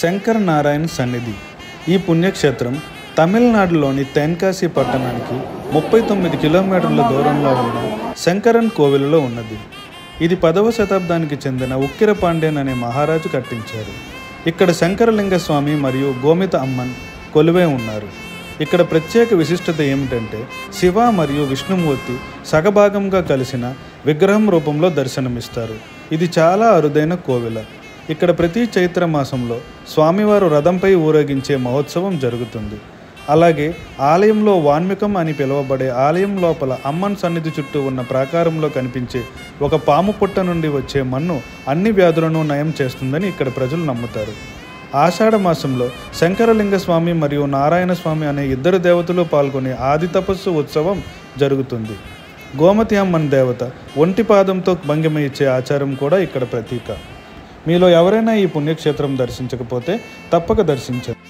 శంకర నారాయణ సన్నిధి. ఈ పుణ్యక్షేత్రం తమిళనాడులోని తెన్కాసి పట్టణానికి 39 కిలోమీటర్ల దూరంలో ఉన్న శంకరన్ కోవిలులో ఉన్నది. ఇది 10వ శతాబ్దానికి చెందిన ఉక్కిరపాండ్యన్ అనే మహారాజు కట్టించారు. ఇక్కడ శంకరలింగ స్వామి మరియు గోమిత అమ్మన్ కొలువై ఉన్నారు. ఇక్కడ ప్రత్యేక విశిష్టత ఏమిటంటే శివ మరియు విష్ణుమూర్తి సగభాగంగా కలిసిన విగ్రహం రూపంలో దర్శనమిస్తారు. ఇది చాలా అరుదైన కోవిల. ఇక్కడ ప్రతి చైత్ర మాసంలో స్వామివారు రథంపై ఊరేగించే మహోత్సవం జరుగుతుంది. అలాగే ఆలయంలో వాన్మికం అని పిలువబడే ఆలయం లోపల అమ్మన్ సన్నిధి చుట్టూ ఉన్న ప్రాకారంలో కనిపించే ఒక పాము పుట్ట నుండి వచ్చే మన్ను అన్ని వ్యాధులను నయం చేస్తుందని ఇక్కడ ప్రజలు నమ్ముతారు. ఆషాఢ మాసంలో శంకరలింగ స్వామి మరియు నారాయణ స్వామి అనే ఇద్దరు దేవతలు పాల్గొనే ఆది తపస్సు ఉత్సవం జరుగుతుంది. గోమతి అమ్మన్ దేవత ఒంటి పాదంతో భంగిమ ఇచ్చే ఆచారం కూడా ఇక్కడ ప్రతీక. మీలో ఎవరైనా ఈ పుణ్యక్షేత్రం దర్శించకపోతే తప్పక దర్శించండి.